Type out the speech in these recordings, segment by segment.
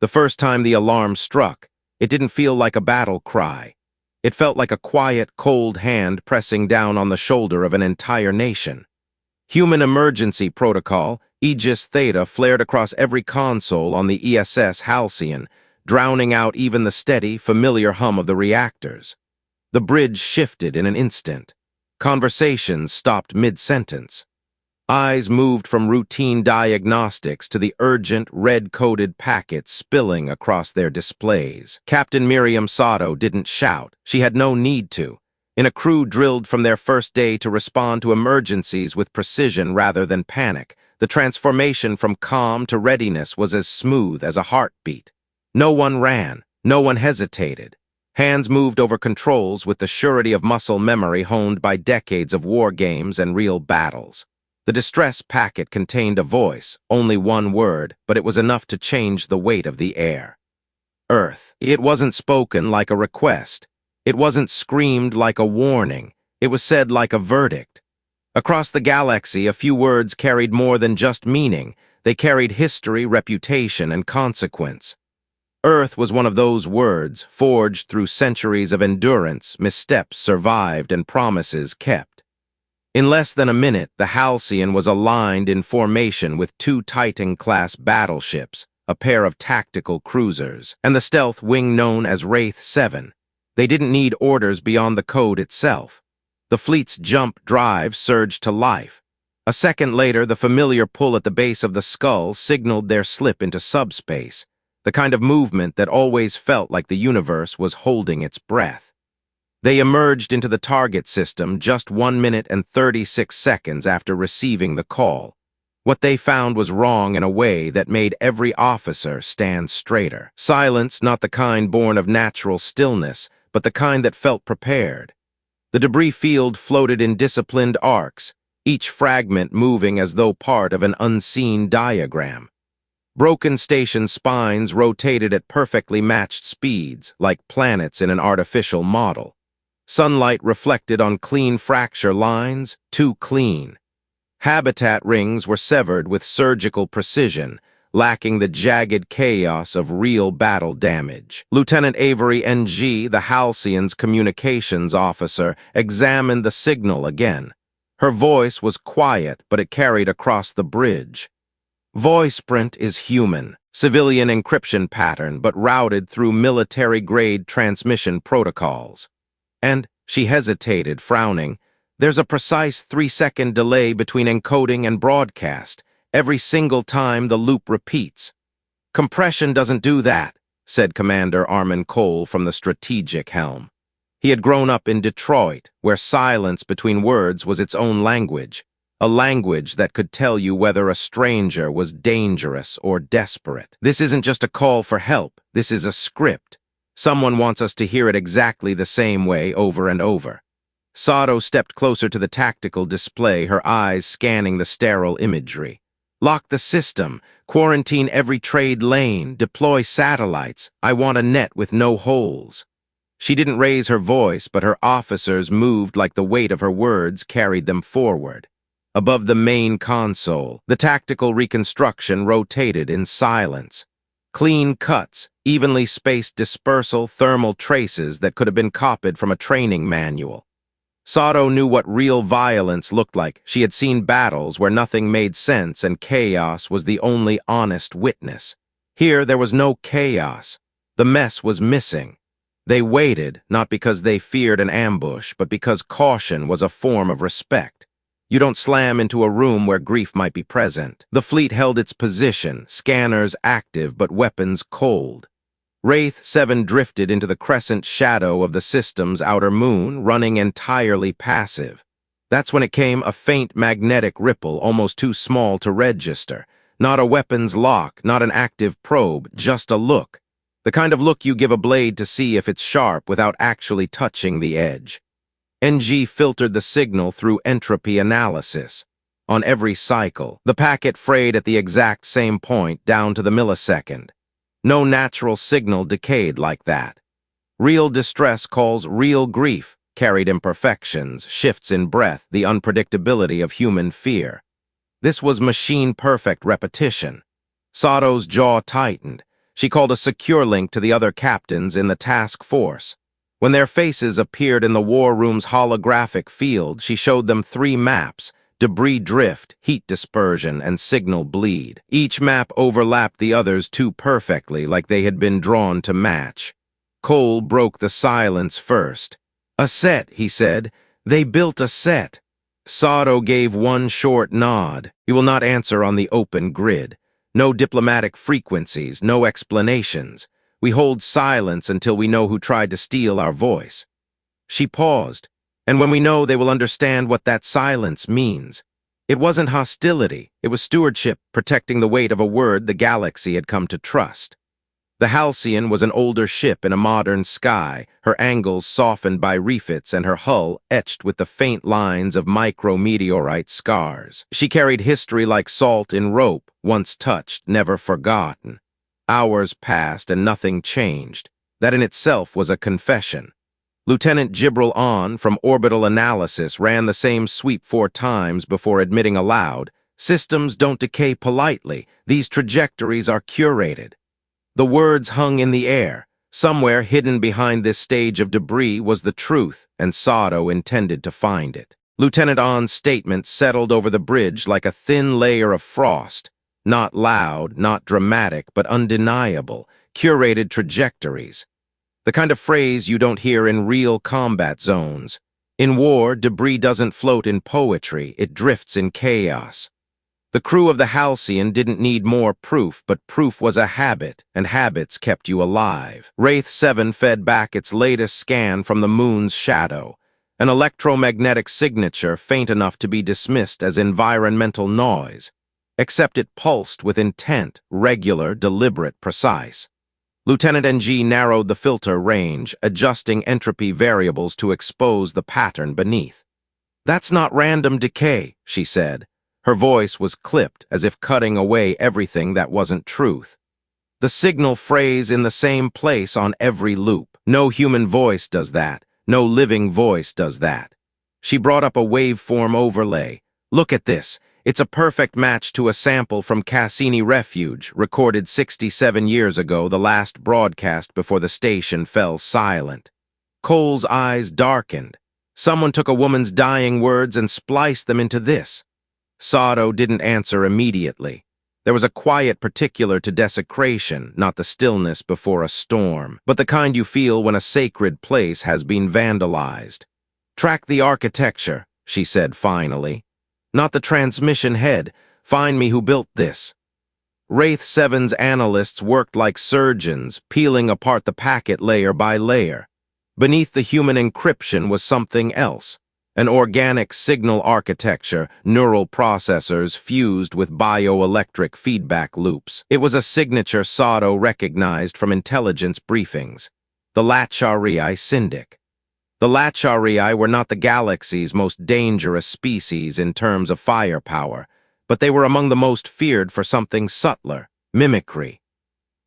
The first time the alarm struck, it didn't feel like a battle cry. It felt like a quiet, cold hand pressing down on the shoulder of an entire nation. Human Emergency Protocol, Aegis Theta, flared across every console on the ESS Halcyon, drowning out even the steady, familiar hum of the reactors. The bridge shifted in an instant. Conversations stopped mid-sentence. Eyes moved from routine diagnostics to the urgent, red-coded packets spilling across their displays. Captain Miriam Sato didn't shout. She had no need to. In a crew drilled from their first day to respond to emergencies with precision rather than panic, the transformation from calm to readiness was as smooth as a heartbeat. No one ran. No one hesitated. Hands moved over controls with the surety of muscle memory honed by decades of war games and real battles. The distress packet contained a voice, only one word, but it was enough to change the weight of the air. Earth. It wasn't spoken like a request. It wasn't screamed like a warning. It was said like a verdict. Across the galaxy, a few words carried more than just meaning. They carried history, reputation, and consequence. Earth was one of those words, forged through centuries of endurance, missteps survived, and promises kept. In less than a minute, the Halcyon was aligned in formation with two Titan-class battleships, a pair of tactical cruisers, and the stealth wing known as Wraith 7. They didn't need orders beyond the code itself. The fleet's jump drive surged to life. A second later, the familiar pull at the base of the skull signaled their slip into subspace, the kind of movement that always felt like the universe was holding its breath. They emerged into the target system just 1 minute and 36 seconds after receiving the call. What they found was wrong in a way that made every officer stand straighter. Silence, not the kind born of natural stillness, but the kind that felt prepared. The debris field floated in disciplined arcs, each fragment moving as though part of an unseen diagram. Broken station spines rotated at perfectly matched speeds, like planets in an artificial model. Sunlight reflected on clean fracture lines, too clean. Habitat rings were severed with surgical precision, lacking the jagged chaos of real battle damage. Lieutenant Avery Ng, the Halcyon's communications officer, examined the signal again. Her voice was quiet, but it carried across the bridge. Voice print is human, civilian encryption pattern, but routed through military-grade transmission protocols. And, she hesitated, frowning, there's a precise 3-second delay between encoding and broadcast, every single time the loop repeats. Compression doesn't do that, said Commander Armin Cole from the strategic helm. He had grown up in Detroit, where silence between words was its own language, a language that could tell you whether a stranger was dangerous or desperate. This isn't just a call for help, this is a script. Someone wants us to hear it exactly the same way over and over. Sato stepped closer to the tactical display, her eyes scanning the sterile imagery. Lock the system, quarantine every trade lane, deploy satellites. I want a net with no holes. She didn't raise her voice, but her officers moved like the weight of her words carried them forward. Above the main console, the tactical reconstruction rotated in silence. Clean cuts, evenly spaced dispersal, thermal traces that could have been copied from a training manual. Sato knew what real violence looked like. She had seen battles where nothing made sense and chaos was the only honest witness. Here there was no chaos. The mess was missing. They waited, not because they feared an ambush, but because caution was a form of respect. You don't slam into a room where grief might be present. The fleet held its position, scanners active but weapons cold. Wraith 7 drifted into the crescent shadow of the system's outer moon, running entirely passive. That's when it came, a faint magnetic ripple, almost too small to register. Not a weapons lock, not an active probe, just a look. The kind of look you give a blade to see if it's sharp without actually touching the edge. NG filtered the signal through entropy analysis. On every cycle, the packet frayed at the exact same point, down to the millisecond. No natural signal decayed like that. Real distress calls real grief, carried imperfections, shifts in breath, the unpredictability of human fear. This was machine-perfect repetition. Sato's jaw tightened. She called a secure link to the other captains in the task force. When their faces appeared in the war room's holographic field, she showed them 3 maps: debris drift, heat dispersion, and signal bleed. Each map overlapped the others too perfectly, like they had been drawn to match. Cole broke the silence first. "A set," he said. "They built a set." Sato gave one short nod. "You will not answer on the open grid. No diplomatic frequencies, no explanations. We hold silence until we know who tried to steal our voice." She paused. "And when we know, they will understand what that silence means." It wasn't hostility. It was stewardship, protecting the weight of a word the galaxy had come to trust. The Halcyon was an older ship in a modern sky, her angles softened by refits and her hull etched with the faint lines of micrometeorite scars. She carried history like salt in rope, once touched, never forgotten. Hours passed and nothing changed. That in itself was a confession. Lieutenant Gibril On, from Orbital Analysis, ran the same sweep 4 times before admitting aloud, "Systems don't decay politely. These trajectories are curated." The words hung in the air. Somewhere hidden behind this stage of debris was the truth, and Sato intended to find it. Lieutenant On's statement settled over the bridge like a thin layer of frost. Not loud, not dramatic, but undeniable. Curated trajectories. The kind of phrase you don't hear in real combat zones. In war, debris doesn't float in poetry, it drifts in chaos. The crew of the Halcyon didn't need more proof, but proof was a habit, and habits kept you alive. Wraith 7 fed back its latest scan from the moon's shadow, an electromagnetic signature faint enough to be dismissed as environmental noise, except it pulsed with intent, regular, deliberate, precise. Lieutenant NG narrowed the filter range, adjusting entropy variables to expose the pattern beneath. "That's not random decay," she said. Her voice was clipped, as if cutting away everything that wasn't truth. "The signal phrase in the same place on every loop. No human voice does that. No living voice does that." She brought up a waveform overlay. "Look at this. It's a perfect match to a sample from Cassini Refuge, recorded 67 years ago, the last broadcast before the station fell silent." Cole's eyes darkened. Someone took a woman's dying words and spliced them into this. Sato didn't answer immediately. There was a quiet particular to desecration, not the stillness before a storm, but the kind you feel when a sacred place has been vandalized. "Track the architecture," she said finally. "Not the transmission head. Find me who built this." Wraith 7's analysts worked like surgeons, peeling apart the packet layer by layer. Beneath the human encryption was something else. An organic signal architecture, neural processors fused with bioelectric feedback loops. It was a signature Sato recognized from intelligence briefings. The Lacharii Syndic. The Lacharii were not the galaxy's most dangerous species in terms of firepower, but they were among the most feared for something subtler: mimicry.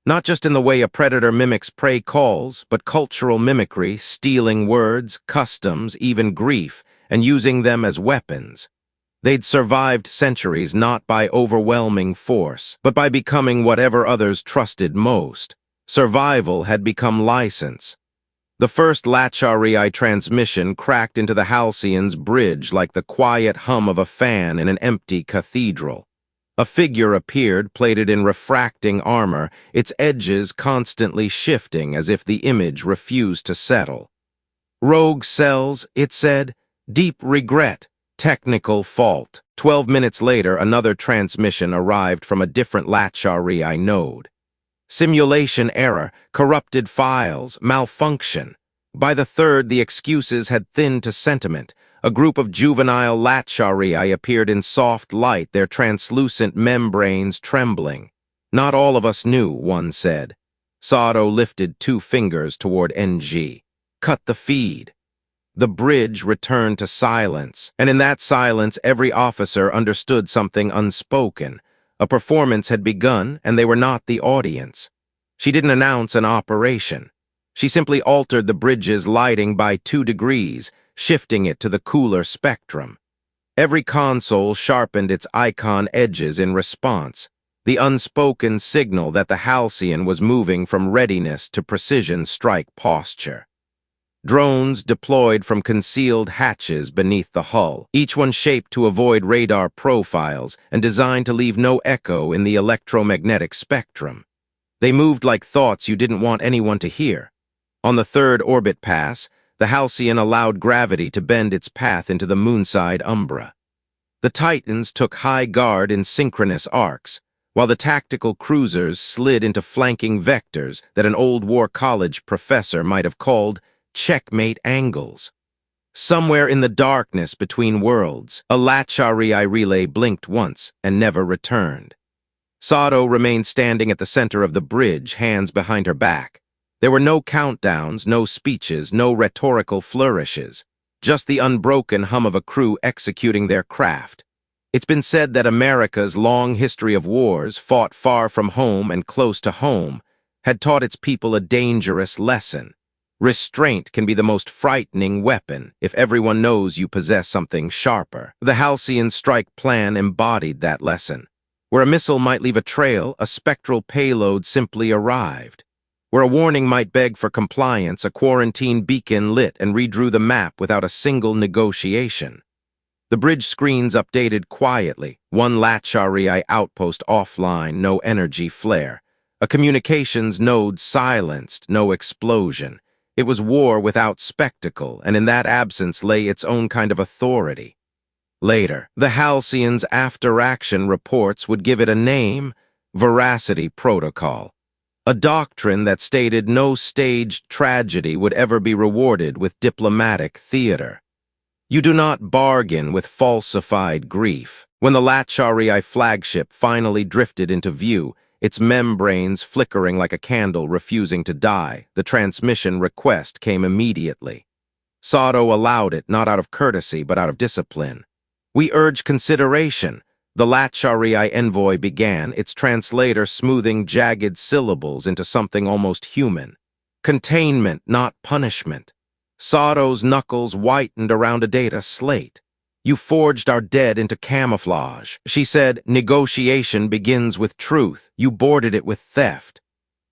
Not just in the way a predator mimics prey calls, but cultural mimicry, stealing words, customs, even grief, and using them as weapons. They'd survived centuries not by overwhelming force, but by becoming whatever others trusted most. Survival had become license. The first Lacharii transmission cracked into the Halcyon's bridge like the quiet hum of a fan in an empty cathedral. A figure appeared, plated in refracting armor, its edges constantly shifting as if the image refused to settle. "Rogue cells," it said. "Deep regret. Technical fault." 12 minutes later, another transmission arrived from a different Lacharii node. Simulation error, corrupted files, malfunction. By the third, the excuses had thinned to sentiment. A group of juvenile Lacharii appeared in soft light, their translucent membranes trembling. "Not all of us knew," one said. Sato lifted 2 fingers toward NG. "Cut the feed." The bridge returned to silence, and in that silence every officer understood something unspoken. A performance had begun, and they were not the audience. She didn't announce an operation. She simply altered the bridge's lighting by 2 degrees, shifting it to the cooler spectrum. Every console sharpened its icon edges in response. the unspoken signal that the Halcyon was moving from readiness to precision strike posture. Drones deployed from concealed hatches beneath the hull, each one shaped to avoid radar profiles and designed to leave no echo in the electromagnetic spectrum. They moved like thoughts you didn't want anyone to hear. On the third orbit pass, the Halcyon allowed gravity to bend its path into the moonside umbra. The Titans took high guard in synchronous arcs, while the tactical cruisers slid into flanking vectors that an old war college professor might have called checkmate angles. Somewhere in the darkness between worlds, a HFY relay blinked once and never returned. Sato remained standing at the center of the bridge, hands behind her back. There were no countdowns, no speeches, no rhetorical flourishes, just the unbroken hum of a crew executing their craft. It's been said that America's long history of wars, fought far from home and close to home, had taught its people a dangerous lesson. Restraint can be the most frightening weapon if everyone knows you possess something sharper. The Halcyon strike plan embodied that lesson. Where a missile might leave a trail, a spectral payload simply arrived. Where a warning might beg for compliance, a quarantine beacon lit and redrew the map without a single negotiation. The bridge screens updated quietly, one HFY outpost offline, no energy flare. A communications node silenced, no explosion. It was war without spectacle, and in that absence lay its own kind of authority. Later, the Halcyon's after-action reports would give it a name, Veracity Protocol, a doctrine that stated no staged tragedy would ever be rewarded with diplomatic theater. You do not bargain with falsified grief. When the HFY flagship finally drifted into view, its membranes flickering like a candle refusing to die, the transmission request came immediately. Sato allowed it, not out of courtesy, but out of discipline. We urge consideration. The HFY envoy began, its translator smoothing jagged syllables into something almost human. Containment, not punishment. Sato's knuckles whitened around a data slate. You forged our dead into camouflage. She said, negotiation begins with truth. You boarded it with theft.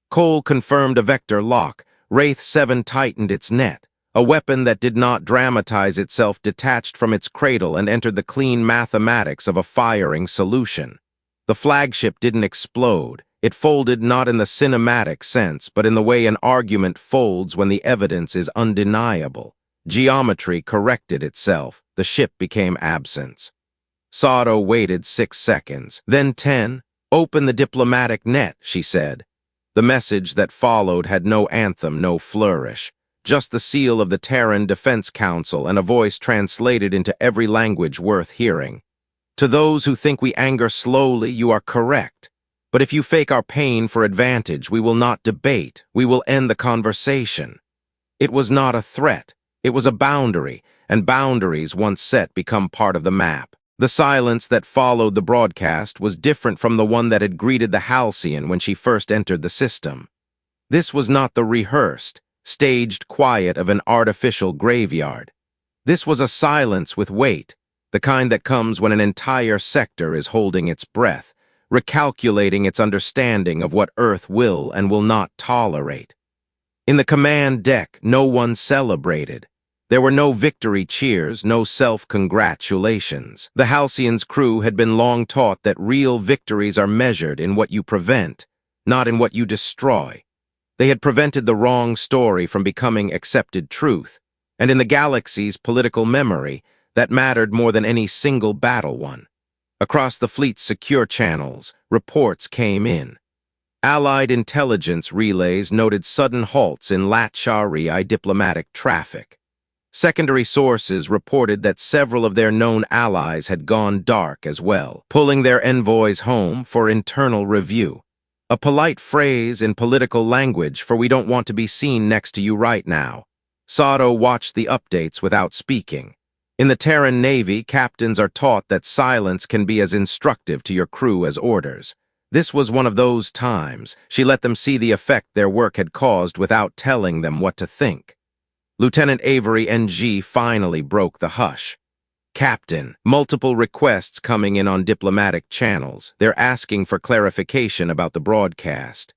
Cole confirmed a vector lock. Wraith 7 tightened its net. A weapon that did not dramatize itself detached from its cradle and entered the clean mathematics of a firing solution. The flagship didn't explode. It folded not in the cinematic sense, but in the way an argument folds when the evidence is undeniable. Geometry corrected itself. The ship became absence. Sato waited 6 seconds, then 10. Open the diplomatic net, she said. The message that followed had no anthem, no flourish. Just the seal of the Terran Defense Council and a voice translated into every language worth hearing. To those who think we anger slowly, you are correct. But if you fake our pain for advantage, we will not debate. We will end the conversation. It was not a threat. It was a boundary, and boundaries once set become part of the map. The silence that followed the broadcast was different from the one that had greeted the Halcyon when she first entered the system. This was not the rehearsed, staged quiet of an artificial graveyard. This was a silence with weight, the kind that comes when an entire sector is holding its breath, recalculating its understanding of what Earth will and will not tolerate. In the command deck, no one celebrated. There were no victory cheers, no self-congratulations. The Halcyon's crew had been long taught that real victories are measured in what you prevent, not in what you destroy. They had prevented the wrong story from becoming accepted truth, and in the galaxy's political memory, that mattered more than any single battle won. Across the fleet's secure channels, reports came in. Allied intelligence relays noted sudden halts in HFY diplomatic traffic. Secondary sources reported that several of their known allies had gone dark as well, pulling their envoys home for internal review. A polite phrase in political language for we don't want to be seen next to you right now. Sato watched the updates without speaking. In the Terran Navy, captains are taught that silence can be as instructive to your crew as orders. This was one of those times. She let them see the effect their work had caused without telling them what to think. Lieutenant Avery NG finally broke the hush. Captain, multiple requests coming in on diplomatic channels. They're asking for clarification about the broadcast.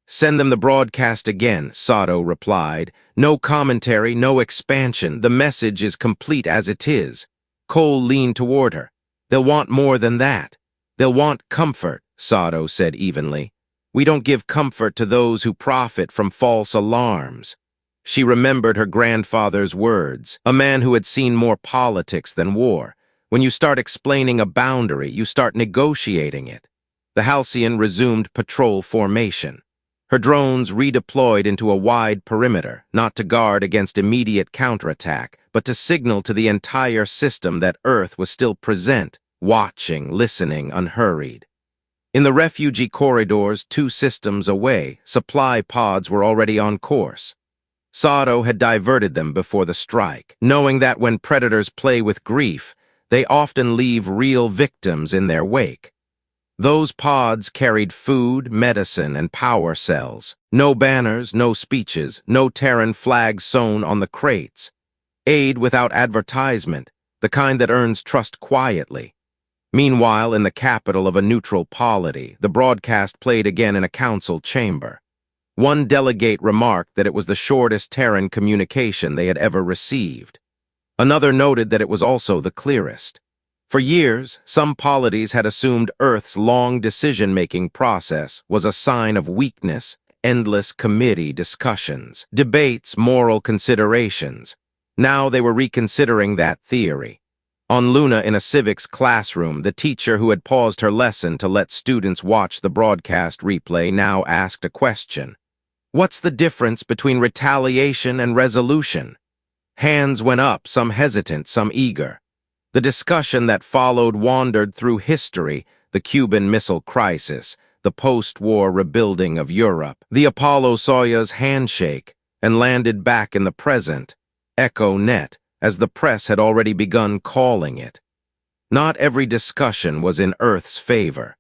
Send them the broadcast again, Sato replied. No commentary, no expansion. The message is complete as it is. Cole leaned toward her. They'll want more than that. They'll want comfort, Sato said evenly. We don't give comfort to those who profit from false alarms. She remembered her grandfather's words, a man who had seen more politics than war. When you start explaining a boundary, you start negotiating it. The Halcyon resumed patrol formation. Her drones redeployed into a wide perimeter, not to guard against immediate counterattack, but to signal to the entire system that Earth was still present, watching, listening, unhurried. In the refugee corridors 2 systems away, supply pods were already on course. Sato had diverted them before the strike, knowing that when predators play with grief, they often leave real victims in their wake. Those pods carried food, medicine, and power cells. No banners, no speeches, no Terran flags sewn on the crates. Aid without advertisement, the kind that earns trust quietly. Meanwhile, in the capital of a neutral polity, the broadcast played again in a council chamber. One delegate remarked that it was the shortest Terran communication they had ever received. Another noted that it was also the clearest. For years, some polities had assumed Earth's long decision-making process was a sign of weakness, endless committee discussions, debates, moral considerations. Now they were reconsidering that theory. On Luna in a civics classroom, the teacher who had paused her lesson to let students watch the broadcast replay now asked a question. What's the difference between retaliation and resolution? Hands went up, some hesitant, some eager. The discussion that followed wandered through history, the Cuban Missile Crisis, the post-war rebuilding of Europe, the Apollo-Soyuz handshake, and landed back in the present, Echo Net, as the press had already begun calling it. Not every discussion was in Earth's favor.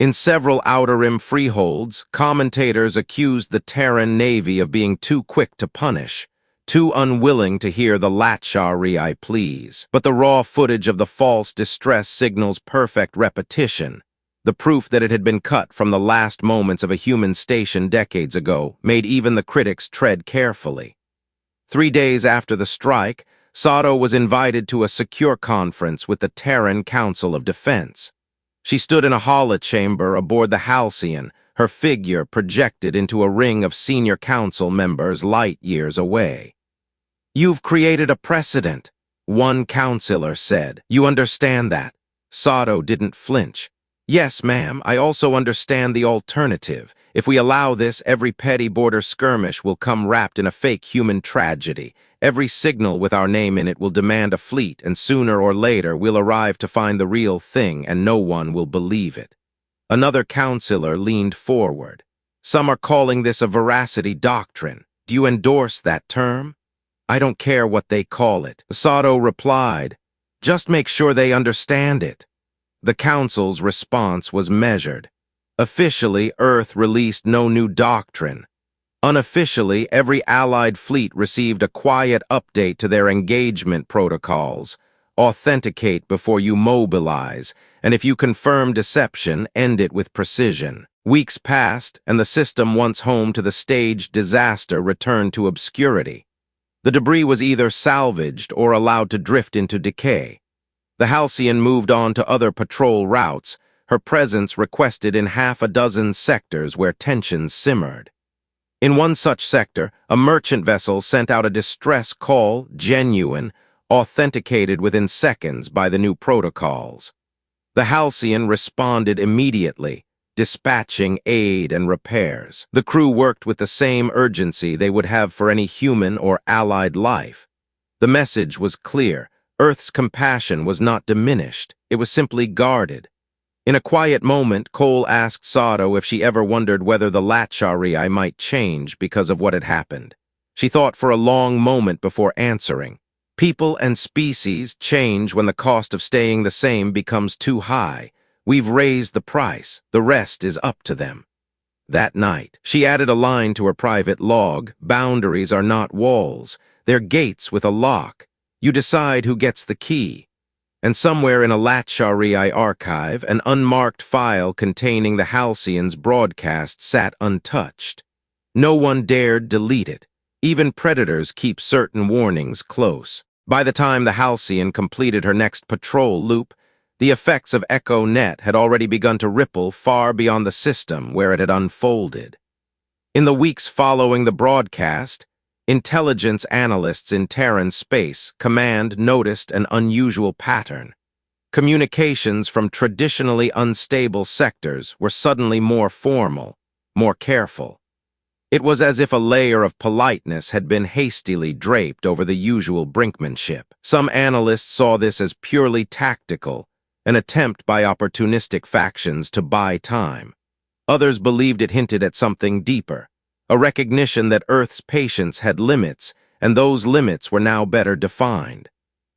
In several Outer Rim freeholds, commentators accused the Terran Navy of being too quick to punish, too unwilling to hear the Latchari pleas. But the raw footage of the false distress signal's perfect repetition, the proof that it had been cut from the last moments of a human station decades ago, made even the critics tread carefully. 3 days after the strike, Sato was invited to a secure conference with the Terran Council of Defense. She stood in a holochamber aboard the Halcyon, her figure projected into a ring of senior council members light years away. "You've created a precedent," one counselor said. "You understand that?" Sato didn't flinch. "Yes, ma'am, I also understand the alternative. If we allow this, every petty border skirmish will come wrapped in a fake human tragedy. Every signal with our name in it will demand a fleet, and sooner or later we'll arrive to find the real thing, and no one will believe it." Another counselor leaned forward. "Some are calling this a veracity doctrine. Do you endorse that term?" "I don't care what they call it," Sato replied. "Just make sure they understand it." The council's response was measured. Officially, Earth released no new doctrine. Unofficially, every Allied fleet received a quiet update to their engagement protocols. Authenticate before you mobilize, and if you confirm deception, end it with precision. Weeks passed, and the system once home to the staged disaster returned to obscurity. The debris was either salvaged or allowed to drift into decay. The Halcyon moved on to other patrol routes, her presence requested in half a dozen sectors where tensions simmered. In one such sector, a merchant vessel sent out a distress call, genuine, authenticated within seconds by the new protocols. The Halcyon responded immediately, dispatching aid and repairs. The crew worked with the same urgency they would have for any human or allied life. The message was clear. Earth's compassion was not diminished. It was simply guarded. In a quiet moment, Cole asked Sato if she ever wondered whether the Latchari might change because of what had happened. She thought for a long moment before answering. People and species change when the cost of staying the same becomes too high. We've raised the price. The rest is up to them. That night, she added a line to her private log. Boundaries are not walls. They're gates with a lock. You decide who gets the key. and somewhere in a HFY archive, an unmarked file containing the Halcyon's broadcast sat untouched. No one dared delete it. Even predators keep certain warnings close. By the time the Halcyon completed her next patrol loop, the effects of Echo Net had already begun to ripple far beyond the system where it had unfolded. In the weeks following the broadcast, intelligence analysts in Terran Space Command noticed an unusual pattern. Communications from traditionally unstable sectors were suddenly more formal, more careful. It was as if a layer of politeness had been hastily draped over the usual brinkmanship. Some analysts saw this as purely tactical, an attempt by opportunistic factions to buy time. Others believed it hinted at something deeper, a recognition that Earth's patience had limits, and those limits were now better defined.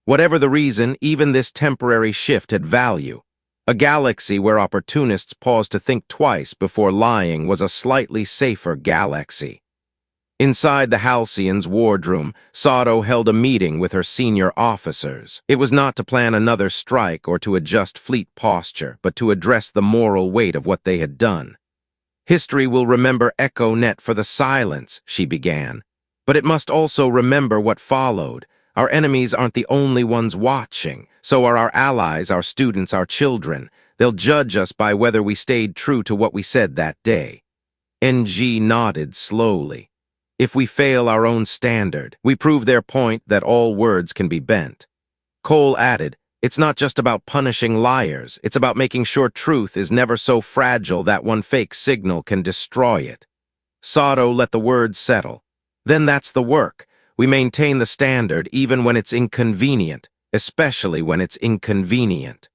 Whatever the reason, even this temporary shift had value. A galaxy where opportunists paused to think twice before lying was a slightly safer galaxy. Inside the Halcyon's wardroom, Sato held a meeting with her senior officers. It was not to plan another strike or to adjust fleet posture, but to address the moral weight of what they had done. History will remember Echo Net for the silence, she began, but it must also remember what followed. Our enemies aren't the only ones watching. So are our allies, our students, our children. They'll judge us by whether we stayed true to what we said that day. NG nodded slowly. If we fail our own standard, we prove their point that all words can be bent. Cole added, it's not just about punishing liars. It's about making sure truth is never so fragile that one fake signal can destroy it. Sato let the words settle. Then that's the work. We maintain the standard even when it's inconvenient, especially when it's inconvenient.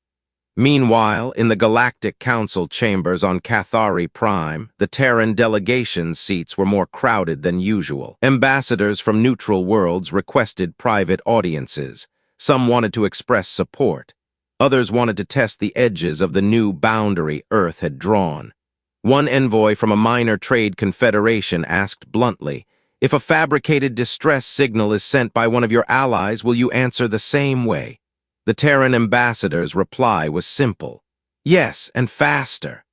Meanwhile, in the Galactic Council chambers on Cathari Prime, the Terran delegation's seats were more crowded than usual. Ambassadors from neutral worlds requested private audiences. Some wanted to express support. Others wanted to test the edges of the new boundary Earth had drawn. One envoy from a minor trade confederation asked bluntly, if a fabricated distress signal is sent by one of your allies, will you answer the same way? The Terran ambassador's reply was simple. Yes, and faster.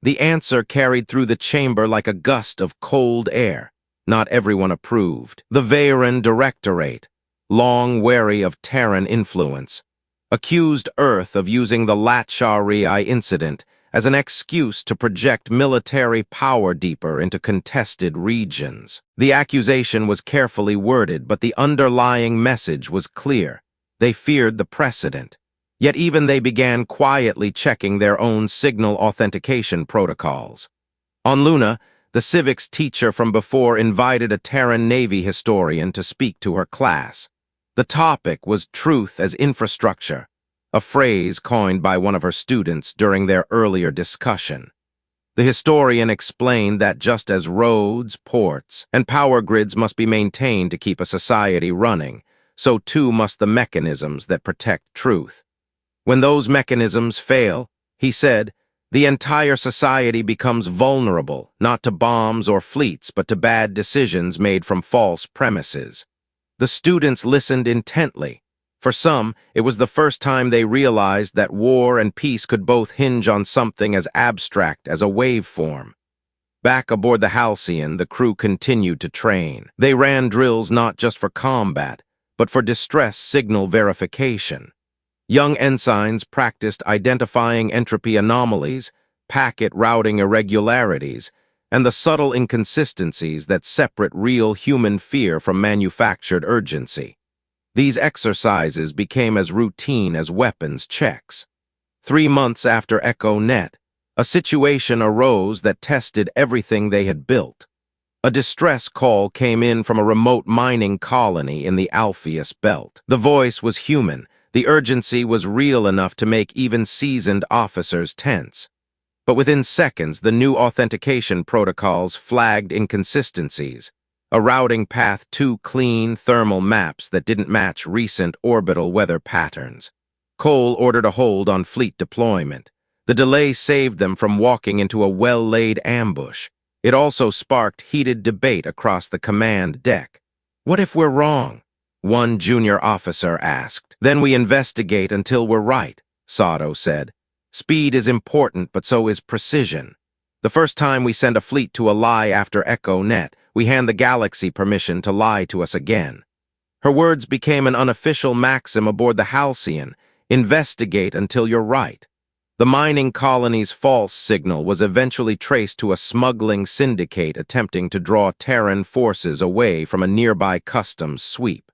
The answer carried through the chamber like a gust of cold air. Not everyone approved. The Veyron Directorate, long wary of Terran influence, accused Earth of using the HFY incident as an excuse to project military power deeper into contested regions. The accusation was carefully worded, but the underlying message was clear. They feared the precedent. Yet even they began quietly checking their own signal authentication protocols. On Luna, the civics teacher from before invited a Terran Navy historian to speak to her class. The topic was truth as infrastructure, a phrase coined by one of her students during their earlier discussion. The historian explained that just as roads, ports, and power grids must be maintained to keep a society running, so too must the mechanisms that protect truth. When those mechanisms fail, he said, the entire society becomes vulnerable, not to bombs or fleets, but to bad decisions made from false premises. The students listened intently. For some, it was the first time they realized that war and peace could both hinge on something as abstract as a waveform. Back aboard the Halcyon, the crew continued to train. They ran drills not just for combat, but for distress signal verification. Young ensigns practiced identifying entropy anomalies, packet routing irregularities, and the subtle inconsistencies that separate real human fear from manufactured urgency. These exercises became as routine as weapons checks. 3 months after Echo Net, a situation arose that tested everything they had built. A distress call came in from a remote mining colony in the Alpheus Belt. The voice was human. The urgency was real enough to make even seasoned officers tense. But within seconds, the new authentication protocols flagged inconsistencies. A routing path, 2 clean thermal maps that didn't match recent orbital weather patterns. Cole ordered a hold on fleet deployment. The delay saved them from walking into a well-laid ambush. It also sparked heated debate across the command deck. What if we're wrong? one junior officer asked. Then we investigate until we're right, Sato said. Speed is important, but so is precision. The first time we send a fleet to a lie after Echo Net, we hand the galaxy permission to lie to us again. Her words became an unofficial maxim aboard the Halcyon: investigate until you're right. The mining colony's false signal was eventually traced to a smuggling syndicate attempting to draw Terran forces away from a nearby customs sweep.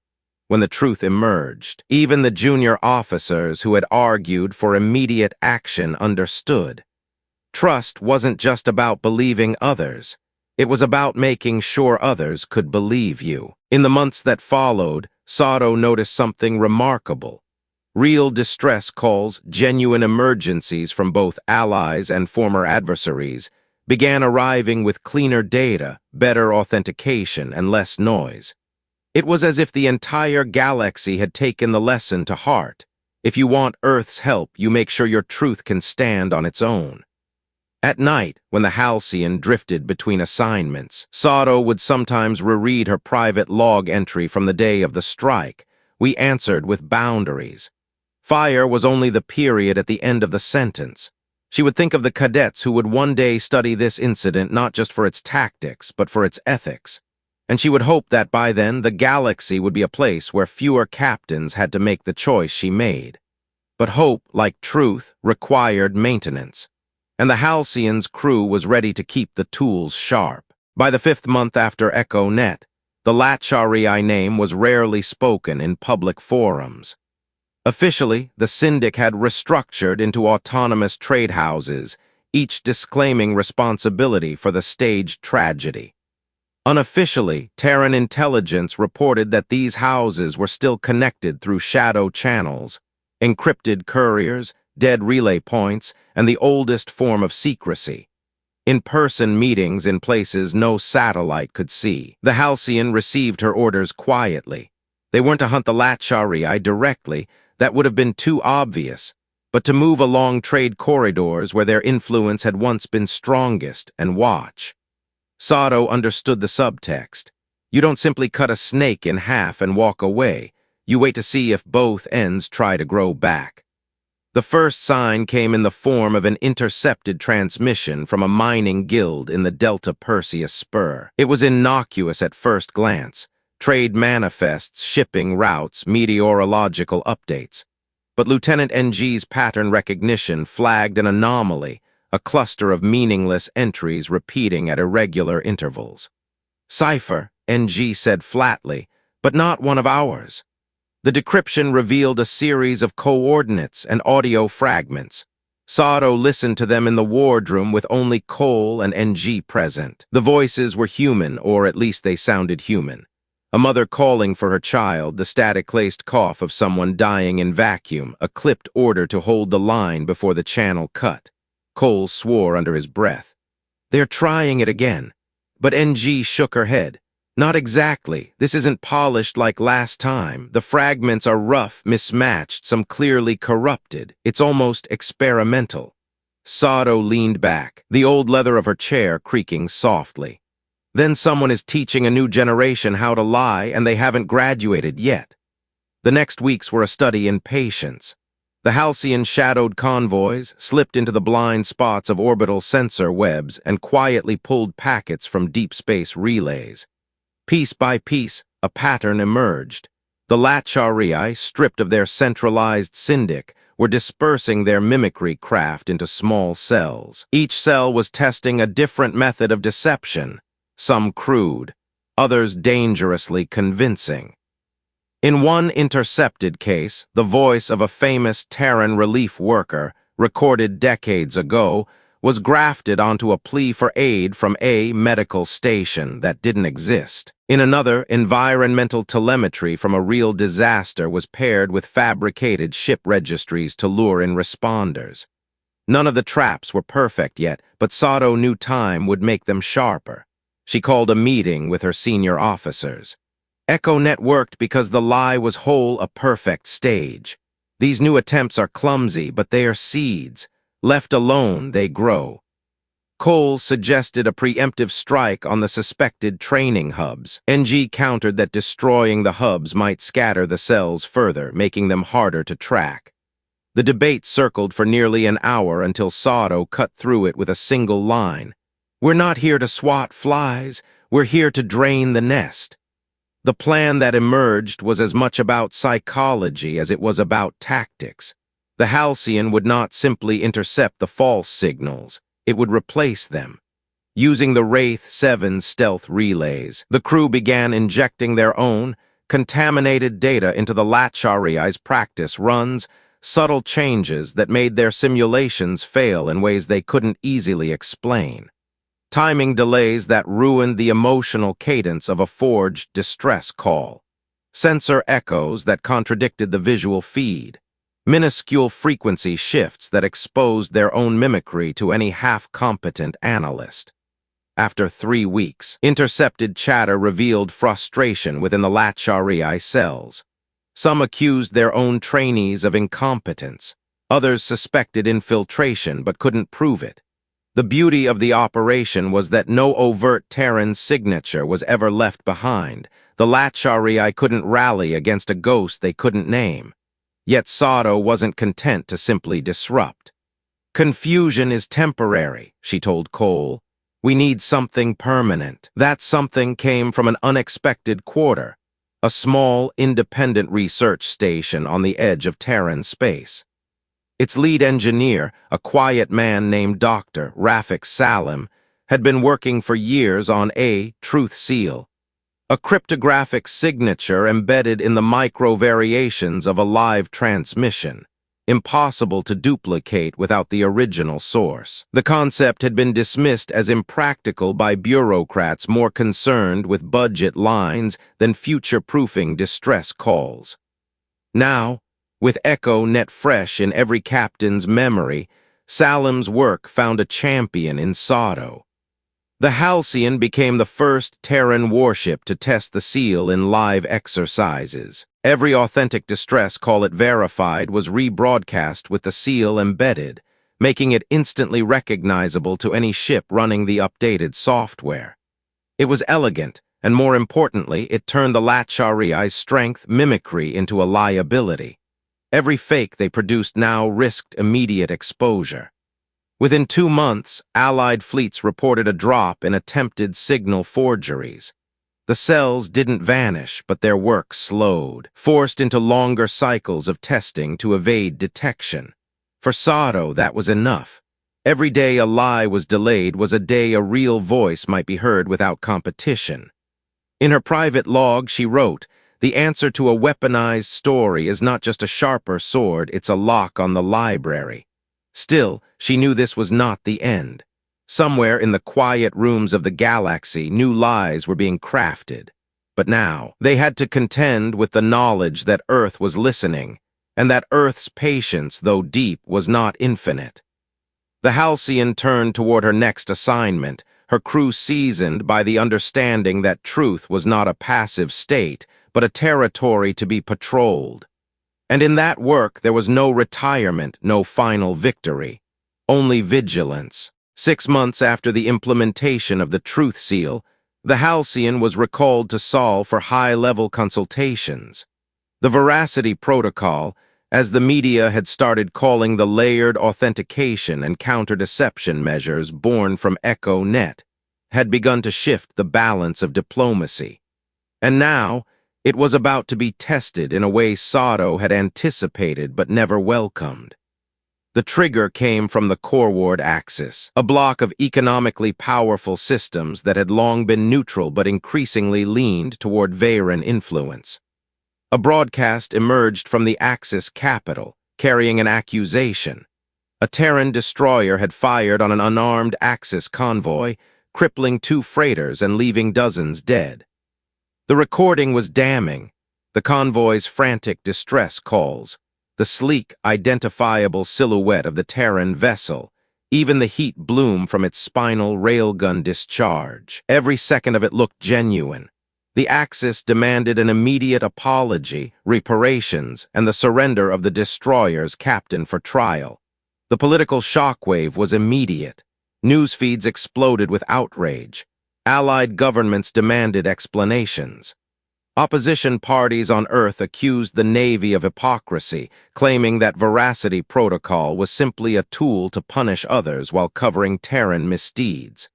When the truth emerged, even the junior officers who had argued for immediate action understood. Trust wasn't just about believing others. It was about making sure others could believe you. In the months that followed, Sato noticed something remarkable. Real distress calls, genuine emergencies from both allies and former adversaries, began arriving with cleaner data, better authentication, and less noise. It was as if the entire galaxy had taken the lesson to heart. If you want Earth's help, you make sure your truth can stand on its own. At night, when the Halcyon drifted between assignments, Sato would sometimes reread her private log entry from the day of the strike. We answered with boundaries. Fire was only the period at the end of the sentence. She would think of the cadets who would one day study this incident not just for its tactics, but for its ethics. And she would hope that by then the galaxy would be a place where fewer captains had to make the choice she made. But hope, like truth, required maintenance. And the Halcyon's crew was ready to keep the tools sharp. By the 5th month after Echo Net, the HFY name was rarely spoken in public forums. Officially, the Syndic had restructured into autonomous trade houses, each disclaiming responsibility for the staged tragedy. Unofficially, Terran intelligence reported that these houses were still connected through shadow channels, encrypted couriers, dead relay points, and the oldest form of secrecy. In-person meetings in places no satellite could see. The Halcyon received her orders quietly. They weren't to hunt the HFY directly, that would have been too obvious, but to move along trade corridors where their influence had once been strongest and watch. Sato understood the subtext. You don't simply cut a snake in half and walk away. You wait to see if both ends try to grow back. The first sign came in the form of an intercepted transmission from a mining guild in the Delta Perseus Spur. It was innocuous at first glance. Trade manifests, shipping routes, meteorological updates. But Lieutenant NG's pattern recognition flagged an anomaly, a cluster of meaningless entries repeating at irregular intervals. Cipher, NG said flatly, but not one of ours. The decryption revealed a series of coordinates and audio fragments. Sato listened to them in the wardroom with only Cole and NG present. The voices were human, or at least they sounded human. A mother calling for her child, the static-laced cough of someone dying in vacuum, a clipped order to hold the line before the channel cut. Cole swore under his breath. They're trying it again. But NG shook her head. Not exactly. This isn't polished like last time. The fragments are rough, mismatched, some clearly corrupted. It's almost experimental. Sato leaned back, the old leather of her chair creaking softly. Then someone is teaching a new generation how to lie, and they haven't graduated yet. The next weeks were a study in patience. The Halcyon shadowed convoys, slipped into the blind spots of orbital sensor webs, and quietly pulled packets from deep space relays. Piece by piece, a pattern emerged. The HFY, stripped of their centralized syndic, were dispersing their mimicry craft into small cells. Each cell was testing a different method of deception. Some crude, others dangerously convincing. In one intercepted case, the voice of a famous Terran relief worker, recorded decades ago, was grafted onto a plea for aid from a medical station that didn't exist. In another, environmental telemetry from a real disaster was paired with fabricated ship registries to lure in responders. None of the traps were perfect yet, but Sato knew time would make them sharper. She called a meeting with her senior officers. Echo Net worked because the lie was whole a perfect stage. These new attempts are clumsy, but they are seeds. Left alone, they grow. Cole suggested a preemptive strike on the suspected training hubs. NG countered that destroying the hubs might scatter the cells further, making them harder to track. The debate circled for nearly an hour until Sato cut through it with a single line. "We're not here to swat flies, we're here to drain the nest." The plan that emerged was as much about psychology as it was about tactics. The Halcyon would not simply intercept the false signals, it would replace them. Using the Wraith 7's stealth relays, the crew began injecting their own, contaminated data into the HFY's practice runs, subtle changes that made their simulations fail in ways they couldn't easily explain. Timing delays that ruined the emotional cadence of a forged distress call. Sensor echoes that contradicted the visual feed. Minuscule frequency shifts that exposed their own mimicry to any half-competent analyst. After 3 weeks, intercepted chatter revealed frustration within the HFY cells. Some accused their own trainees of incompetence. Others suspected infiltration but couldn't prove it. The beauty of the operation was that no overt Terran signature was ever left behind. The HFY couldn't rally against a ghost they couldn't name. Yet Sato wasn't content to simply disrupt. "Confusion is temporary," she told Cole. "We need something permanent." That something came from an unexpected quarter, a small, independent research station on the edge of Terran space. Its lead engineer, a quiet man named Dr. Rafik Salim, had been working for years on a truth seal, a cryptographic signature embedded in the micro-variations of a live transmission, impossible to duplicate without the original source. The concept had been dismissed as impractical by bureaucrats more concerned with budget lines than future-proofing distress calls. Now, with Echo net fresh in every captain's memory, Salim's work found a champion in Sato. The Halcyon became the first Terran warship to test the seal in live exercises. Every authentic distress call it verified was rebroadcast with the seal embedded, making it instantly recognizable to any ship running the updated software. It was elegant, and more importantly, it turned the HFY's strength mimicry into a liability. Every fake they produced now risked immediate exposure. Within 2 months, Allied fleets reported a drop in attempted signal forgeries. The cells didn't vanish, but their work slowed, forced into longer cycles of testing to evade detection. For Sato, that was enough. Every day a lie was delayed was a day a real voice might be heard without competition. In her private log, she wrote, "The answer to a weaponized story is not just a sharper sword, it's a lock on the library." Still, she knew this was not the end. Somewhere in the quiet rooms of the galaxy, new lies were being crafted. But now, they had to contend with the knowledge that Earth was listening, and that Earth's patience, though deep, was not infinite. The Halcyon turned toward her next assignment, her crew seasoned by the understanding that truth was not a passive state, but a territory to be patrolled. And in that work there was no retirement, no final victory, only vigilance. 6 months after the implementation of the Truth Seal, the Halcyon was recalled to Sol for high-level consultations. The Veracity Protocol, as the media had started calling the layered authentication and counter-deception measures born from Echo Net, had begun to shift the balance of diplomacy. And now, it was about to be tested in a way Sato had anticipated but never welcomed. The trigger came from the Corward Axis, a block of economically powerful systems that had long been neutral but increasingly leaned toward Veyron influence. A broadcast emerged from the Axis capital, carrying an accusation. A Terran destroyer had fired on an unarmed Axis convoy, crippling 2 freighters and leaving dozens dead. The recording was damning, the convoy's frantic distress calls, the sleek, identifiable silhouette of the Terran vessel, even the heat bloom from its spinal railgun discharge. Every second of it looked genuine. The Axis demanded an immediate apology, reparations, and the surrender of the destroyer's captain for trial. The political shockwave was immediate. News feeds exploded with outrage. Allied governments demanded explanations. Opposition parties on Earth accused the Navy of hypocrisy, claiming that Veracity Protocol was simply a tool to punish others while covering Terran misdeeds.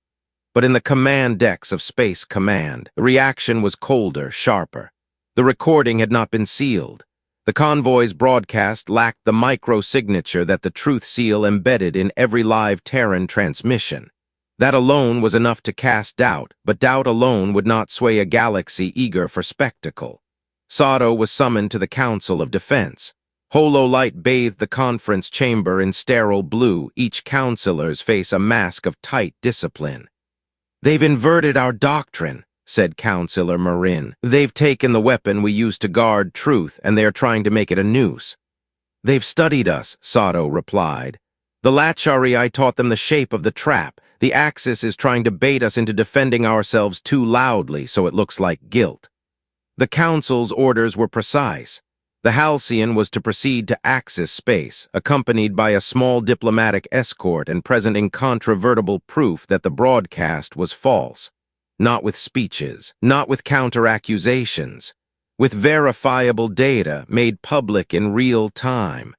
But in the command decks of Space Command, the reaction was colder, sharper. The recording had not been sealed. The convoy's broadcast lacked the micro-signature that the truth seal embedded in every live Terran transmission. That alone was enough to cast doubt, but doubt alone would not sway a galaxy eager for spectacle. Sato was summoned to the Council of Defense. Hololight bathed the conference chamber in sterile blue, each counselor's face a mask of tight discipline. "They've inverted our doctrine," said Counselor Marin. "They've taken the weapon we used to guard truth, and they are trying to make it a noose." "They've studied us," Sato replied. "The Lachari taught them the shape of the trap. The Axis is trying to bait us into defending ourselves too loudly so it looks like guilt." The Council's orders were precise. The Halcyon was to proceed to Axis space, accompanied by a small diplomatic escort and present incontrovertible proof that the broadcast was false. Not with speeches, not with counter-accusations, with verifiable data made public in real time.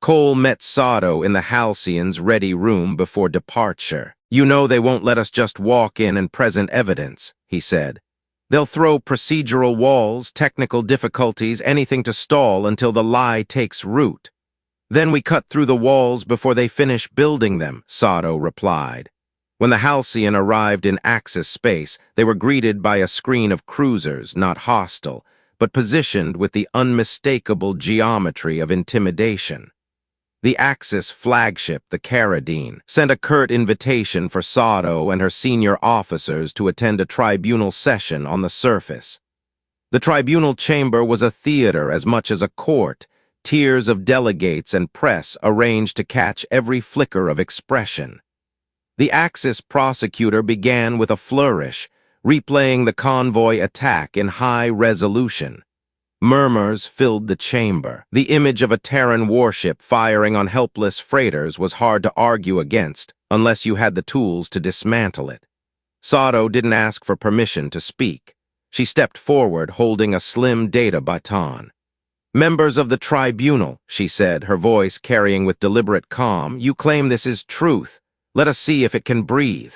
Cole met Sato in the Halcyon's ready room before departure. "You know they won't let us just walk in and present evidence," he said. "They'll throw procedural walls, technical difficulties, anything to stall until the lie takes root." "Then we cut through the walls before they finish building them," Sato replied. When the Halcyon arrived in Axis space, they were greeted by a screen of cruisers, not hostile, but positioned with the unmistakable geometry of intimidation. The Axis flagship, the Carradine, sent a curt invitation for Sato and her senior officers to attend a tribunal session on the surface. The tribunal chamber was a theater as much as a court, tiers of delegates and press arranged to catch every flicker of expression. The Axis prosecutor began with a flourish, replaying the convoy attack in high resolution. Murmurs filled the chamber. The image of a Terran warship firing on helpless freighters was hard to argue against, unless you had the tools to dismantle it. Sato didn't ask for permission to speak. She stepped forward, holding a slim data baton. "Members of the tribunal," she said, her voice carrying with deliberate calm, "you claim this is truth. Let us see if it can breathe."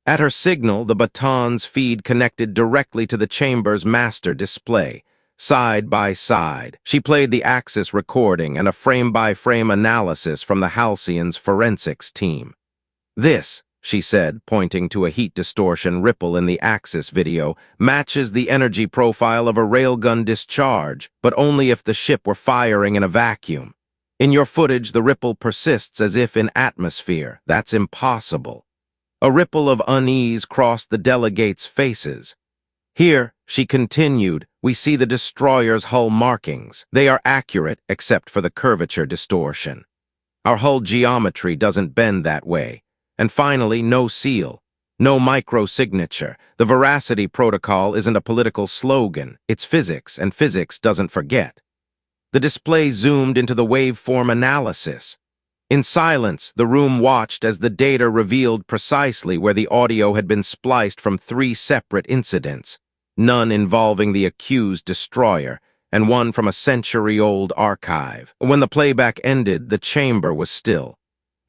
At her signal, the baton's feed connected directly to the chamber's master display. Side by side, she played the Axis recording and a frame-by-frame analysis from the Halcyon's forensics team. "This," she said, pointing to a heat distortion ripple in the Axis video, "matches the energy profile of a railgun discharge, but only if the ship were firing in a vacuum. In your footage, the ripple persists as if in atmosphere. That's impossible." A ripple of unease crossed the delegates' faces. "Here," she continued, "we see the destroyer's hull markings. They are accurate except for the curvature distortion. Our hull geometry doesn't bend that way. And finally, no seal, no micro-signature. The Veracity Protocol isn't a political slogan. It's physics, and physics doesn't forget." The display zoomed into the waveform analysis. In silence, the room watched as the data revealed precisely where the audio had been spliced from 3 separate incidents, none involving the accused destroyer, and one from a century-old archive. When the playback ended, the chamber was still.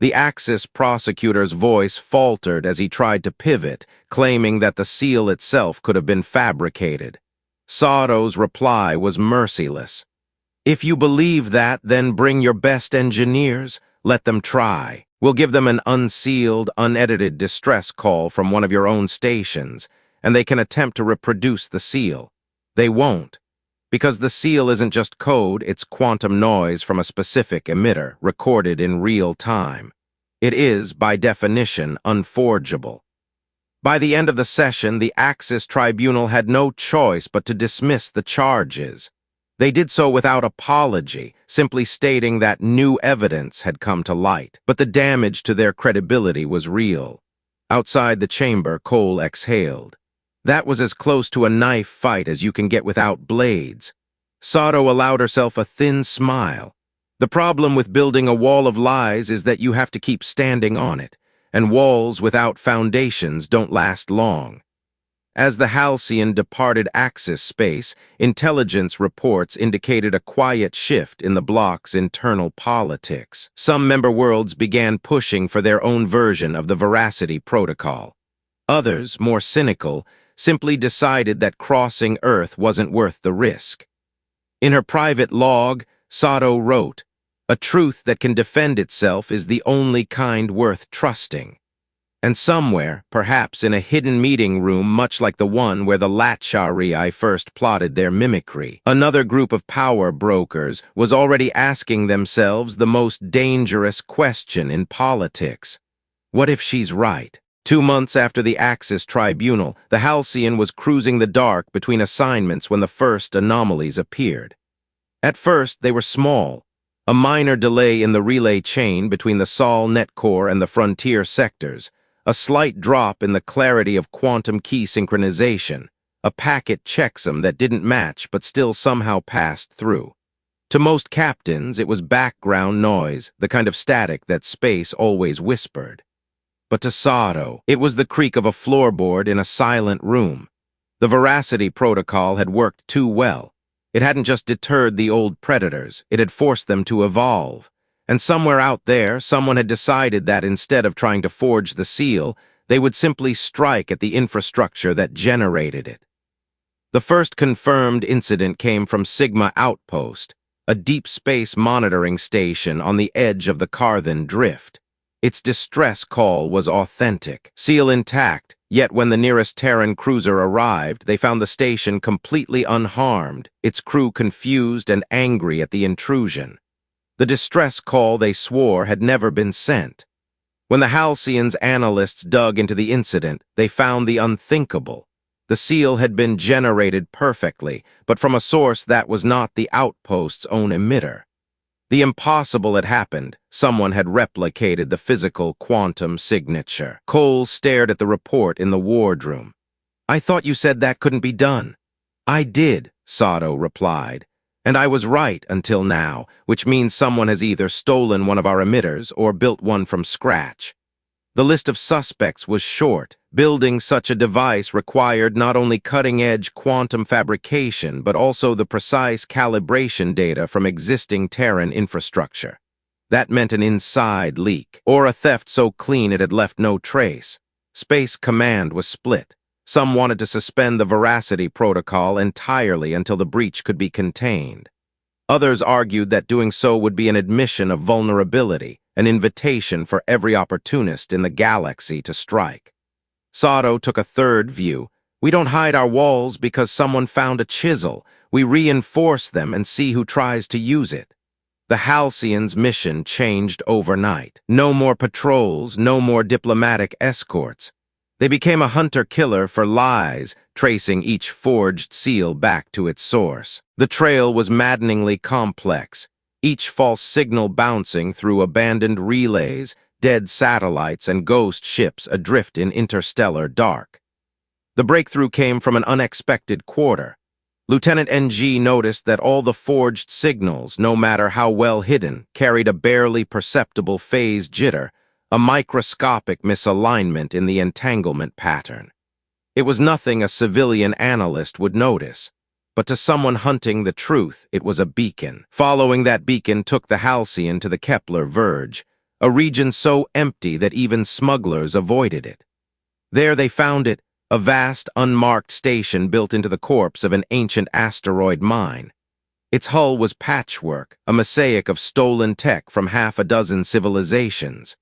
The Axis prosecutor's voice faltered as he tried to pivot, claiming that the seal itself could have been fabricated. Sato's reply was merciless. "If you believe that, then bring your best engineers. Let them try. We'll give them an unsealed, unedited distress call from one of your own stations, and they can attempt to reproduce the seal. They won't, because the seal isn't just code, it's quantum noise from a specific emitter, recorded in real time. It is, by definition, unforgeable." By the end of the session, the Axis Tribunal had no choice but to dismiss the charges. They did so without apology, simply stating that new evidence had come to light. But the damage to their credibility was real. Outside the chamber, Cole exhaled. That was as close to a knife fight as you can get without blades. Sato allowed herself a thin smile. The problem with building a wall of lies is that you have to keep standing on it. and walls without foundations don't last long. As the Halcyon departed Axis space, intelligence reports indicated a quiet shift in the block's internal politics. Some member worlds began pushing for their own version of the Veracity Protocol. Others, more cynical, simply decided that crossing Earth wasn't worth the risk. In her private log, Sato wrote, "A truth that can defend itself is the only kind worth trusting." And somewhere, perhaps in a hidden meeting room much like the one where the Latcharii first plotted their mimicry, another group of power brokers was already asking themselves the most dangerous question in politics. What if she's right? 2 months after the Axis Tribunal, the Halcyon was cruising the dark between assignments when the first anomalies appeared. At first, they were small. A minor delay in the relay chain between the Sol net core and the frontier sectors, a slight drop in the clarity of quantum key synchronization, a packet checksum that didn't match but still somehow passed through. To most captains, it was background noise, the kind of static that space always whispered. But to Sato, it was the creak of a floorboard in a silent room. The Veracity Protocol had worked too well. It hadn't just deterred the old predators, it had forced them to evolve. And somewhere out there, someone had decided that instead of trying to forge the seal, they would simply strike at the infrastructure that generated it. The first confirmed incident came from Sigma Outpost, a deep space monitoring station on the edge of the Carthan Drift. Its distress call was authentic, seal intact, yet when the nearest Terran cruiser arrived, they found the station completely unharmed, its crew confused and angry at the intrusion. The distress call they swore had never been sent. When the Halcyon's analysts dug into the incident, they found the unthinkable. The seal had been generated perfectly, but from a source that was not the outpost's own emitter. The impossible had happened. Someone had replicated the physical quantum signature. Cole stared at the report in the wardroom. "I thought you said that couldn't be done." "I did," Sato replied. "And I was right until now, which means someone has either stolen one of our emitters or built one from scratch." The list of suspects was short. Building such a device required not only cutting-edge quantum fabrication, but also the precise calibration data from existing Terran infrastructure. That meant an inside leak, or a theft so clean it had left no trace. Space Command was split. Some wanted to suspend the Veracity Protocol entirely until the breach could be contained. Others argued that doing so would be an admission of vulnerability, an invitation for every opportunist in the galaxy to strike. Sato took a third view. "We don't hide our walls because someone found a chisel. We reinforce them and see who tries to use it." The Halcyon's mission changed overnight. No more patrols, no more diplomatic escorts. They became a hunter-killer for lies, tracing each forged seal back to its source. The trail was maddeningly complex, each false signal bouncing through abandoned relays, dead satellites, and ghost ships adrift in interstellar dark. The breakthrough came from an unexpected quarter. Lieutenant NG noticed that all the forged signals, no matter how well hidden, carried a barely perceptible phase jitter, a microscopic misalignment in the entanglement pattern. It was nothing a civilian analyst would notice, but to someone hunting the truth, it was a beacon. Following that beacon took the Halcyon to the Kepler Verge, a region so empty that even smugglers avoided it. There they found it, a vast, unmarked station built into the corpse of an ancient asteroid mine. Its hull was patchwork, a mosaic of stolen tech from half a dozen civilizations.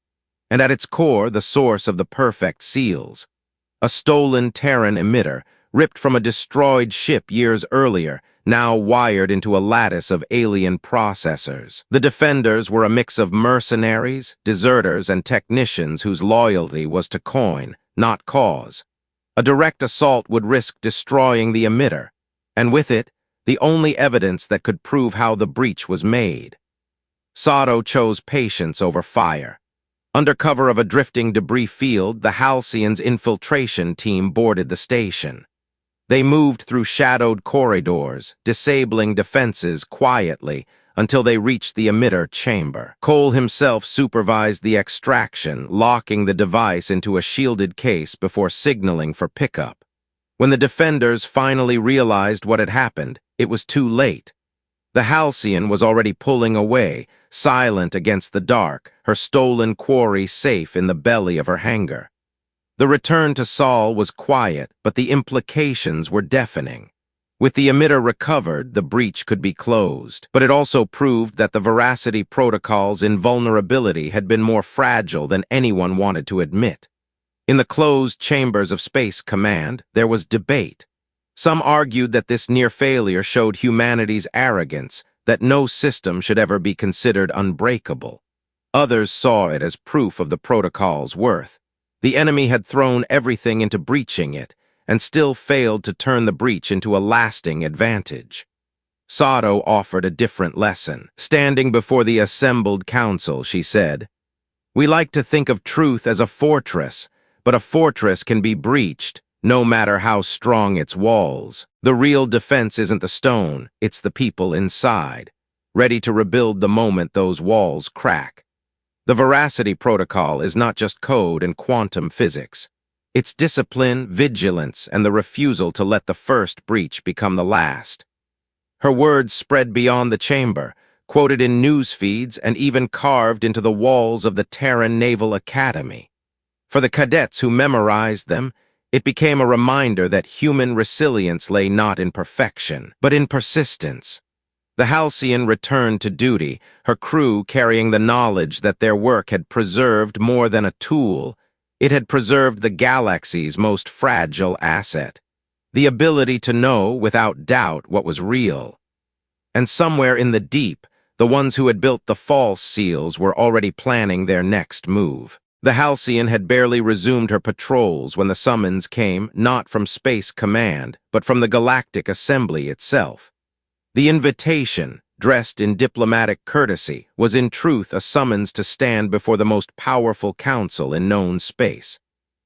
And at its core, the source of the perfect seals. A stolen Terran emitter, ripped from a destroyed ship years earlier, now wired into a lattice of alien processors. The defenders were a mix of mercenaries, deserters, and technicians whose loyalty was to coin, not cause. A direct assault would risk destroying the emitter, and with it, the only evidence that could prove how the breach was made. Sato chose patience over fire. Under cover of a drifting debris field, the Halcyon's infiltration team boarded the station. They moved through shadowed corridors, disabling defenses quietly, until they reached the emitter chamber. Cole himself supervised the extraction, locking the device into a shielded case before signaling for pickup. When the defenders finally realized what had happened, it was too late. The Halcyon was already pulling away, silent against the dark, her stolen quarry safe in the belly of her hangar. The return to Sol was quiet, but the implications were deafening. With the emitter recovered, the breach could be closed, but it also proved that the Veracity Protocol's invulnerability had been more fragile than anyone wanted to admit. In the closed chambers of Space Command, there was debate. Some argued that this near failure showed humanity's arrogance, that no system should ever be considered unbreakable. Others saw it as proof of the protocol's worth. The enemy had thrown everything into breaching it, and still failed to turn the breach into a lasting advantage. Sato offered a different lesson. Standing before the assembled council, she said, "We like to think of truth as a fortress, but a fortress can be breached, no matter how strong its walls. The real defense isn't the stone, it's the people inside, ready to rebuild the moment those walls crack. The Veracity Protocol is not just code and quantum physics. It's discipline, vigilance, and the refusal to let the first breach become the last." Her words spread beyond the chamber, quoted in news feeds and even carved into the walls of the Terran Naval Academy. For the cadets who memorized them, it became a reminder that human resilience lay not in perfection, but in persistence. The Halcyon returned to duty, her crew carrying the knowledge that their work had preserved more than a tool. It had preserved the galaxy's most fragile asset, the ability to know without doubt what was real. And somewhere in the deep, the ones who had built the false seals were already planning their next move. The Halcyon had barely resumed her patrols when the summons came not from Space Command, but from the Galactic Assembly itself. The invitation, dressed in diplomatic courtesy, was in truth a summons to stand before the most powerful council in known space.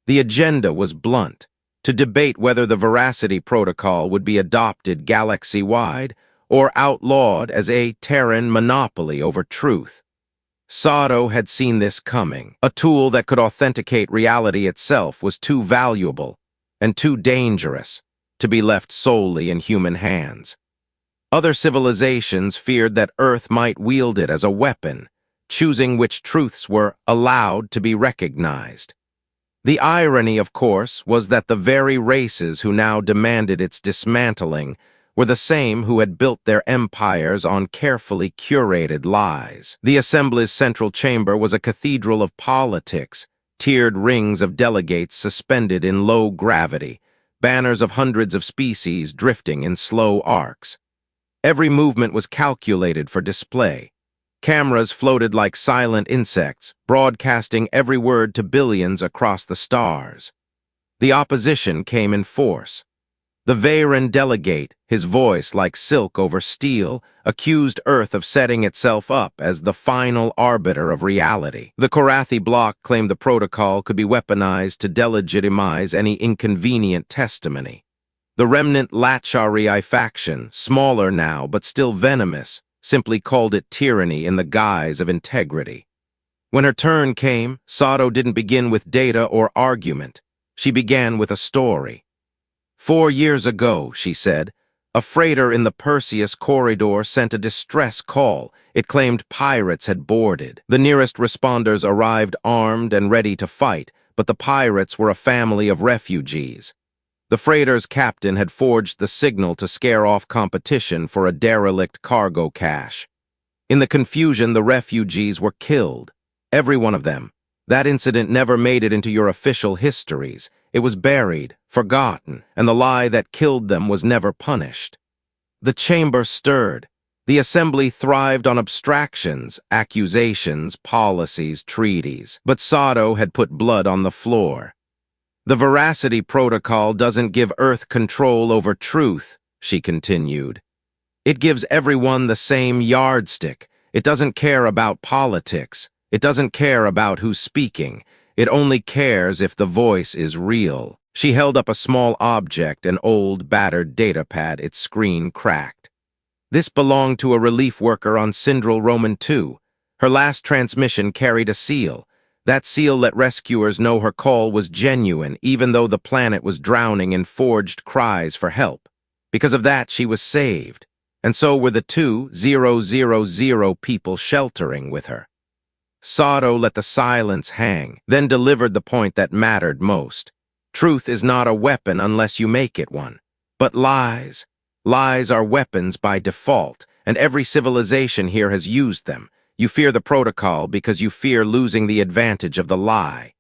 The agenda was blunt, to debate whether the Veracity Protocol would be adopted galaxy-wide or outlawed as a Terran monopoly over truth. Sato had seen this coming. A tool that could authenticate reality itself was too valuable and too dangerous to be left solely in human hands. Other civilizations feared that Earth might wield it as a weapon, choosing which truths were allowed to be recognized. The irony, of course, was that the very races who now demanded its dismantling were the same who had built their empires on carefully curated lies. The Assembly's central chamber was a cathedral of politics, tiered rings of delegates suspended in low gravity, banners of hundreds of species drifting in slow arcs. Every movement was calculated for display. Cameras floated like silent insects, broadcasting every word to billions across the stars. The opposition came in force. The Veyron delegate, his voice like silk over steel, accused Earth of setting itself up as the final arbiter of reality. The Korathi bloc claimed the protocol could be weaponized to delegitimize any inconvenient testimony. The remnant Latcharii faction, smaller now but still venomous, simply called it tyranny in the guise of integrity. When her turn came, Sato didn't begin with data or argument. She began with a story. 4 years ago, she said, a freighter in the Perseus corridor sent a distress call. It claimed pirates had boarded. The nearest responders arrived armed and ready to fight, but the pirates were a family of refugees. The freighter's captain had forged the signal to scare off competition for a derelict cargo cache. In the confusion, the refugees were killed. Every one of them. That incident never made it into your official histories. It was buried, forgotten, and the lie that killed them was never punished. The chamber stirred. The assembly thrived on abstractions, accusations, policies, treaties. But Sato had put blood on the floor. The Veracity Protocol doesn't give Earth control over truth, she continued. It gives everyone the same yardstick. It doesn't care about politics. It doesn't care about who's speaking. It only cares if the voice is real. She held up a small object, an old, battered datapad, its screen cracked. This belonged to a relief worker on Syndral Roman 2. Her last transmission carried a seal. That seal let rescuers know her call was genuine, even though the planet was drowning in forged cries for help. Because of that, she was saved, and so were the 2,000 people sheltering with her. Sato let the silence hang, then delivered the point that mattered most. Truth is not a weapon unless you make it one. But lies. Lies are weapons by default, and every civilization here has used them. You fear the protocol because you fear losing the advantage of the lie.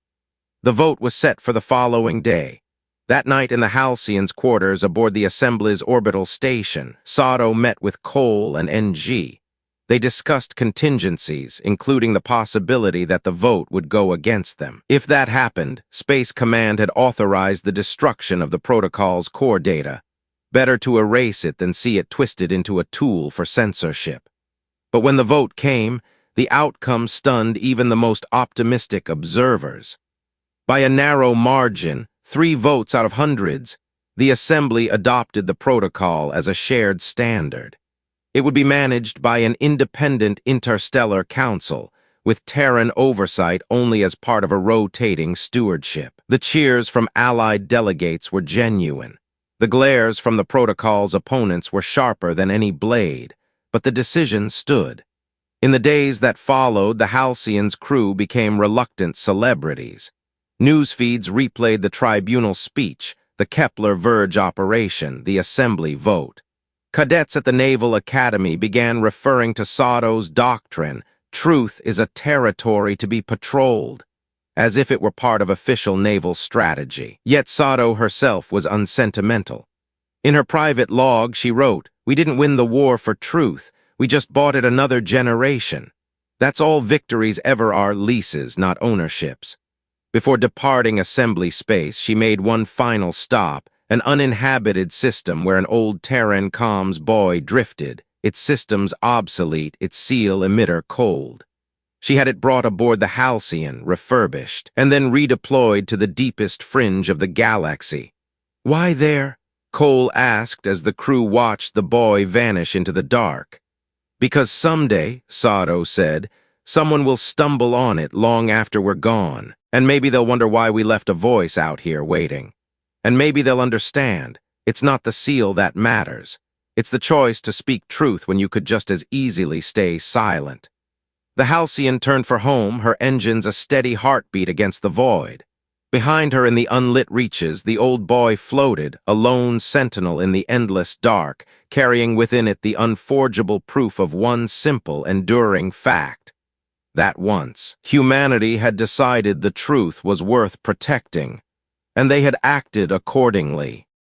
The vote was set for the following day. That night in the Halcyon's quarters aboard the Assembly's orbital station, Sato met with Cole and NG. They discussed contingencies, including the possibility that the vote would go against them. If that happened, Space Command had authorized the destruction of the protocol's core data. Better to erase it than see it twisted into a tool for censorship. But when the vote came, the outcome stunned even the most optimistic observers. By a narrow margin, 3 votes out of hundreds, the Assembly adopted the protocol as a shared standard. It would be managed by an independent interstellar council, with Terran oversight only as part of a rotating stewardship. The cheers from allied delegates were genuine. The glares from the protocol's opponents were sharper than any blade, but the decision stood. In the days that followed, the Halcyon's crew became reluctant celebrities. News feeds replayed the tribunal speech, the Kepler Verge operation, the Assembly vote. Cadets at the Naval Academy began referring to Sato's doctrine, truth is a territory to be patrolled, as if it were part of official naval strategy. Yet Sato herself was unsentimental. In her private log, she wrote, "We didn't win the war for truth. We just bought it another generation. That's all victories ever are, leases, not ownerships." Before departing Assembly space, she made one final stop, an uninhabited system where an old Terran comms buoy drifted, its systems obsolete, its seal emitter cold. She had it brought aboard the Halcyon, refurbished, and then redeployed to the deepest fringe of the galaxy. "Why there?" Cole asked as the crew watched the buoy vanish into the dark. "Because someday," Sato said, "someone will stumble on it long after we're gone, and maybe they'll wonder why we left a voice out here waiting. And maybe they'll understand, it's not the seal that matters. It's the choice to speak truth when you could just as easily stay silent." The Halcyon turned for home, her engines a steady heartbeat against the void. Behind her in the unlit reaches, the old buoy floated, a lone sentinel in the endless dark, carrying within it the unforgeable proof of one simple, enduring fact. That once, humanity had decided the truth was worth protecting, and they had acted accordingly.